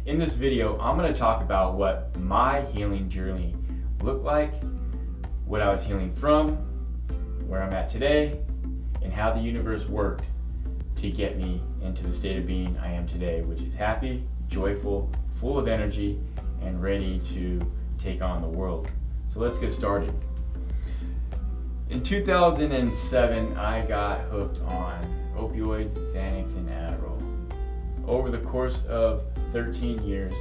In this video, I'm going to talk about what my healing journey looked like, what I was healing from, where I'm at today, and how the universe worked to get me into the state of being I am today, which is happy, joyful, full of energy, and ready to take on the world. So let's get started. In 2007, I got hooked on opioids, Xanax, and Adderall. Over the course of 13 years,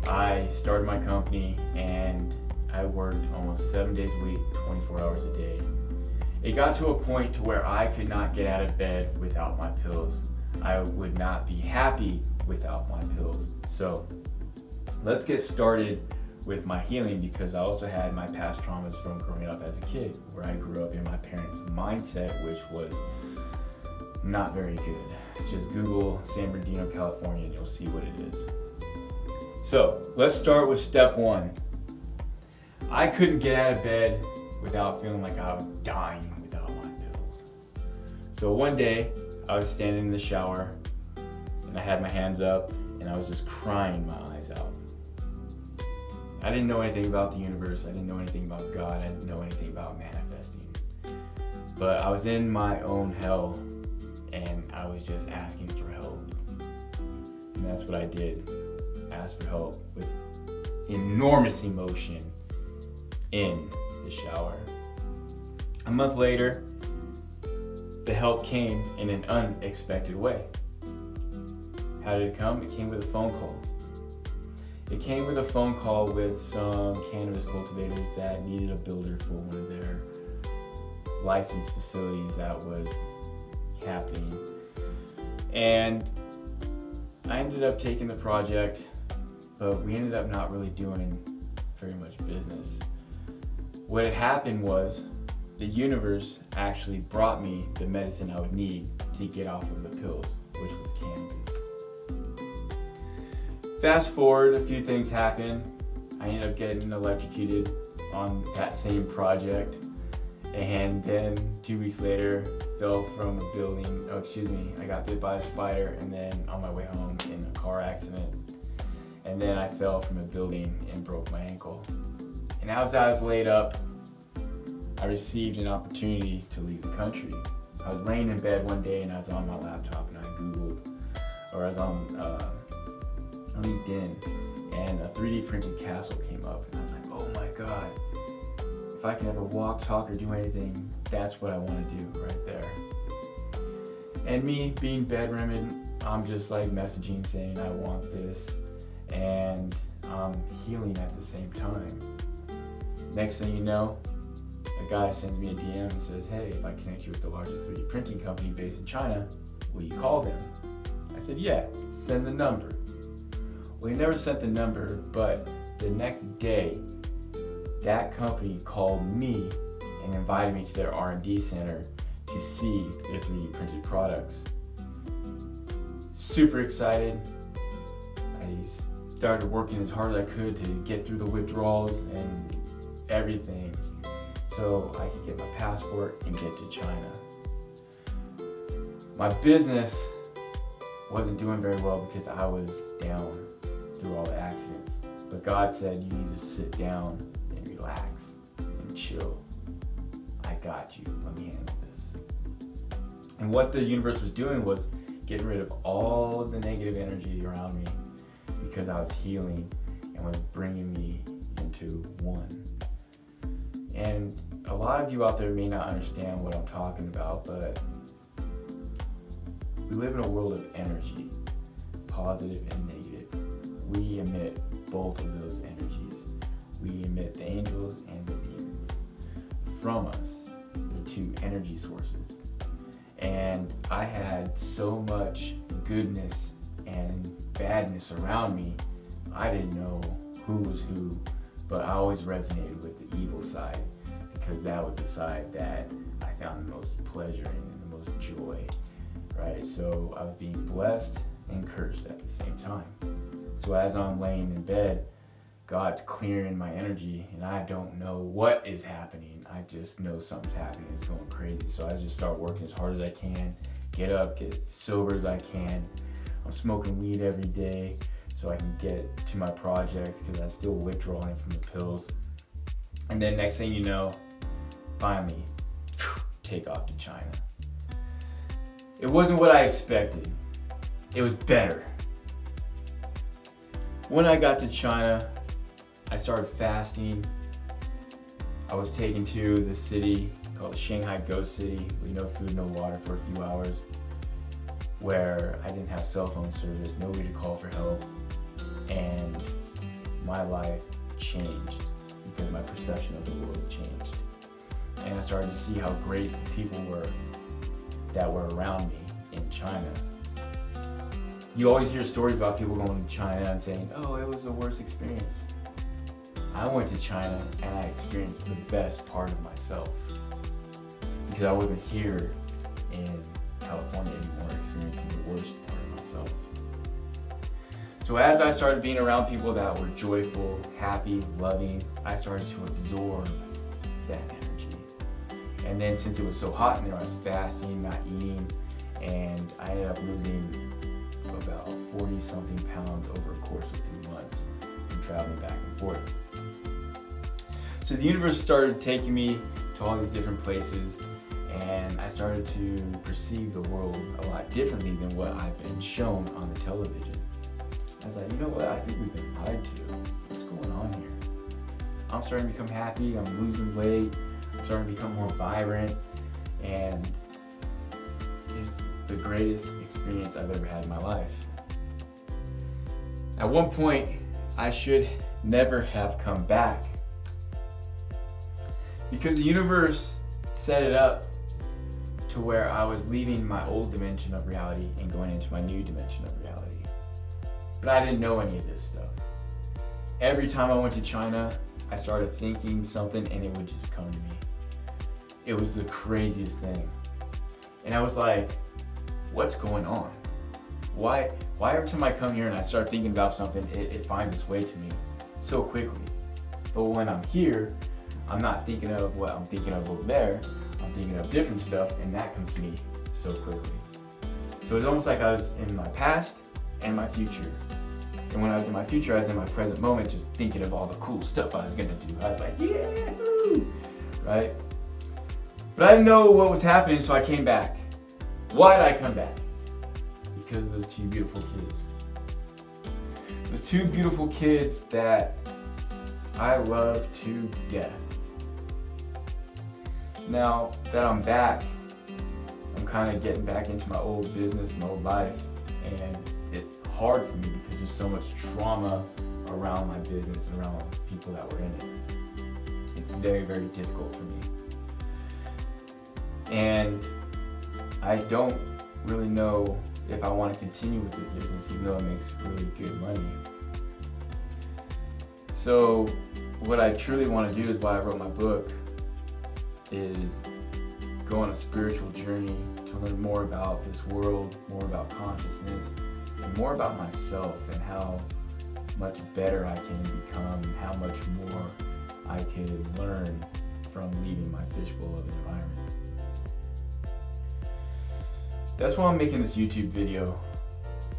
I started my company and I worked almost 7 days a week, 24 hours a day. It got to a point to where I could not get out of bed without my pills. I would not be happy without my pills. So let's get started with my healing, because I also had my past traumas from growing up as a kid, where I grew up in my parents' mindset, which was not very good. Just Google San Bernardino, California, and you'll see what it is. So let's start with step one. I couldn't get out of bed without feeling like I was dying without my pills. So one day I was standing in the shower and I had my hands up and I was just crying my eyes out. I didn't know anything about the universe. I didn't know anything about God. I didn't know anything about manifesting. But I was in my own hell and I was just asking for help. And that's what I did. Asked for help with enormous emotion in the shower. A month later, the help came in an unexpected way. How did it come? It came with a phone call. It came with a phone call with some cannabis cultivators that needed a builder for one of their licensed facilities that was happening. And I ended up taking the project, but we ended up not really doing very much business. What had happened was the universe actually brought me the medicine I would need to get off of the pills, which was cannabis. Fast forward, a few things happened. I ended up getting electrocuted on that same project, and then 2 weeks later fell from a building. I got bit by a spider, and then on my way home in a car accident, and then I fell from a building and broke my ankle. And as I was laid up, I received an opportunity to leave the country. I was laying in bed one day and I was on my laptop and I was on LinkedIn, and a 3D printed castle came up, and I was like, oh my God, if I can ever walk, talk, or do anything, that's what I want to do right there. And me being bedridden, I'm just like messaging saying I want this, and I'm healing at the same time. Next thing you know, a guy sends me a DM and says, hey, if I connect you with the largest 3D printing company based in China, will you call them? I said, yeah, send the number. Well, he never sent the number, but the next day, that company called me and invited me to their R&D center to see their 3D printed products. Super excited. I started working as hard as I could to get through the withdrawals and everything so I could get my passport and get to China. My business wasn't doing very well because I was down through all the accidents. But God said, you need to sit down and relax and chill. I got you. Let me handle this. And what the universe was doing was getting rid of all of the negative energy around me, because I was healing and was bringing me into one. And a lot of you out there may not understand what I'm talking about, but we live in a world of energy, positive and negative. We emit both of those energies. We emit the angels and the demons from us. They're two energy sources. And I had so much goodness and badness around me, I didn't know who was who, but I always resonated with the evil side, because that was the side that I found the most pleasure in and the most joy, right? So I was being blessed and cursed at the same time. So as I'm laying in bed, God's clearing my energy, and I don't know what is happening. I just know something's happening. It's going crazy. So I just start working as hard as I can, get up, get sober as I can. I'm smoking weed every day, so I can get to my project because I'm still withdrawing from the pills. And then next thing you know, finally, take off to China. It wasn't what I expected. It was better. When I got to China, I started fasting. I was taken to the city called the Shanghai Ghost City with no food, no water for a few hours, where I didn't have cell phone service, nobody to call for help, and my life changed because my perception of the world changed. And I started to see how great the people were that were around me in China. You always hear stories about people going to China and saying, oh, it was the worst experience. I went to China and I experienced the best part of myself because I wasn't here in California anymore experiencing the worst part of myself. So as I started being around people that were joyful, happy, loving, I started to absorb that energy. And then since it was so hot in there, I was fasting, not eating, and I ended up losing about 40 something pounds over a course of 3 months from traveling back and forth. So the universe started taking me to all these different places, and I started to perceive the world a lot differently than what I've been shown on the television. I was like, you know what, I think we've been lied to. What's going on here? I'm starting to become happy, I'm losing weight, I'm starting to become more vibrant, and it's the greatest experience I've ever had in my life. At one point, I should never have come back because the universe set it up to where I was leaving my old dimension of reality and going into my new dimension of reality. But I didn't know any of this stuff. Every time I went to China, I started thinking something and it would just come to me. It was the craziest thing. And I was like, what's going on? Why every time I come here and I start thinking about something, it finds its way to me so quickly. But when I'm here, I'm not thinking of what I'm thinking of over there. I'm thinking of different stuff, and that comes to me so quickly. So it's almost like I was in my past and my future. And when I was in my future, I was in my present moment just thinking of all the cool stuff I was gonna do. I was like, yeah, right? But I didn't know what was happening, so I came back. Why did I come back? Because of those two beautiful kids. Those two beautiful kids that I love to death. Now that I'm back, I'm kind of getting back into my old business, my old life, and it's hard for me because there's so much trauma around my business and around people that were in it. It's very, very difficult for me. And I don't really know if I want to continue with the business, even though it makes really good money. So what I truly want to do is why I wrote my book, is go on a spiritual journey to learn more about this world, more about consciousness, and more about myself and how much better I can become, and how much more I could learn from leaving my fishbowl of environment. That's why I'm making this YouTube video.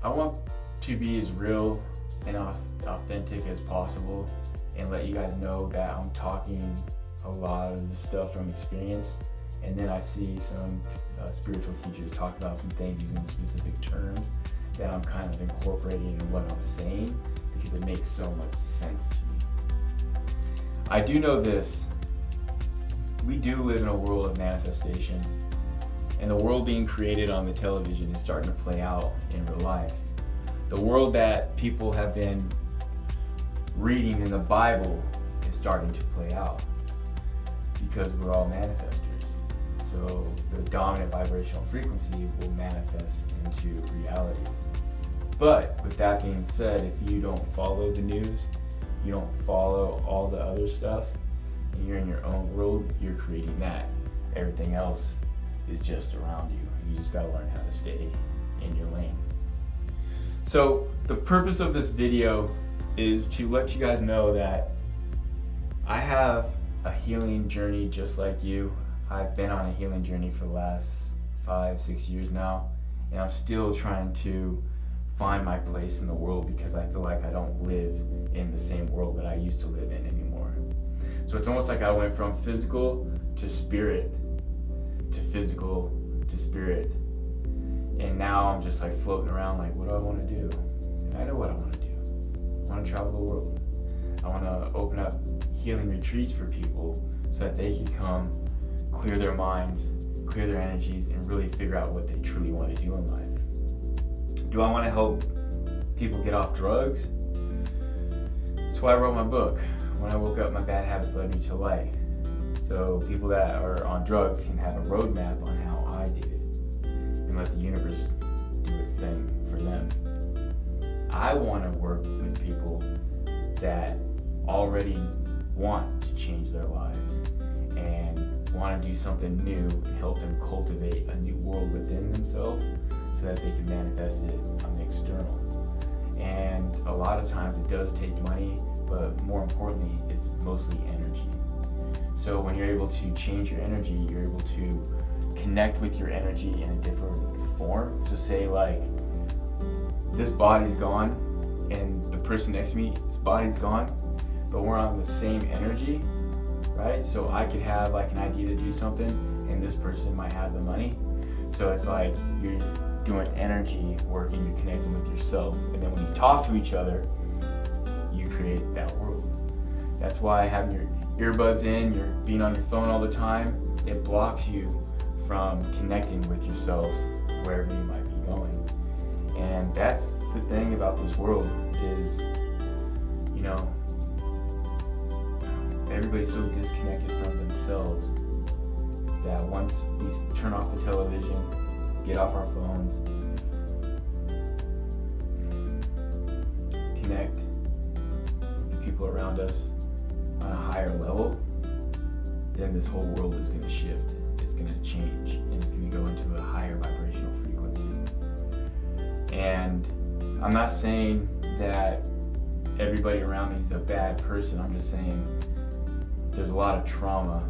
I want to be as real and authentic as possible and let you guys know that I'm talking a lot of the stuff from experience, and then I see some spiritual teachers talk about some things using specific terms that I'm kind of incorporating in what I'm saying because it makes so much sense to me. I do know this: we do live in a world of manifestation, and the world being created on the television is starting to play out in real life. The world that people have been reading in the Bible is starting to play out because we're all manifestors. So the dominant vibrational frequency will manifest into reality. But with that being said, if you don't follow the news, you don't follow all the other stuff, and you're in your own world, you're creating that. Everything else is just around you. You just gotta learn how to stay in your lane. So the purpose of this video is to let you guys know that I have a healing journey just like you. I've been on a healing journey for the last 5-6 years now, and I'm still trying to find my place in the world because I feel like I don't live in the same world that I used to live in anymore. So it's almost like I went from physical to spirit to physical to spirit. And now I'm just like floating around like, what do I want to do? And I know what I want to do. I want to travel the world. I want to open up healing retreats for people so that they can come, clear their minds, clear their energies, and really figure out what they truly want to do in life. Do I want to help people get off drugs? That's why I wrote my book. When I woke up, my bad habits led me to light. So people that are on drugs can have a roadmap on how I did it and let the universe do its thing for them. I want to work with people that already want to change their lives and want to do something new and help them cultivate a new world within themselves so that they can manifest it on the external. And a lot of times it does take money, but more importantly, it's mostly energy. So when you're able to change your energy, you're able to connect with your energy in a different form. So say like, this body's gone and the person next to me, his body's gone, but we're on the same energy, right? So I could have like an idea to do something and this person might have the money. So it's like you're doing energy work and you're connecting with yourself. And then when you talk to each other, you create that world. That's why having your earbuds in, you're being on your phone all the time, it blocks you from connecting with yourself wherever you might be going. And that's the thing about this world is, you know, everybody's so disconnected from themselves that once we turn off the television, get off our phones, connect with the people around us on a higher level, then this whole world is going to shift. It's going to change and it's going to go into a higher vibrational frequency. And I'm not saying that everybody around me is a bad person. I'm just saying there's a lot of trauma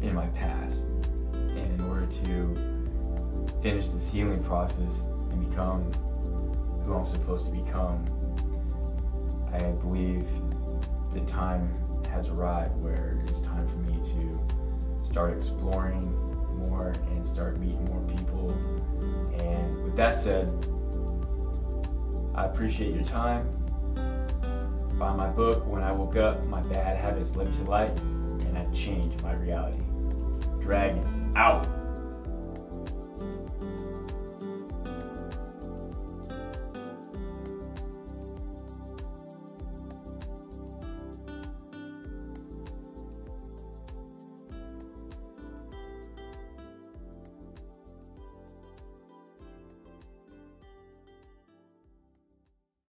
in my past. And in order to finish this healing process and become who I'm supposed to become, I believe the time has arrived where it's time for me to start exploring more and start meeting more people. And with that said, I appreciate your time. Buy my book, When I Woke Up, My Bad Habits Led Me to Light, and I changed my reality. Dragon out.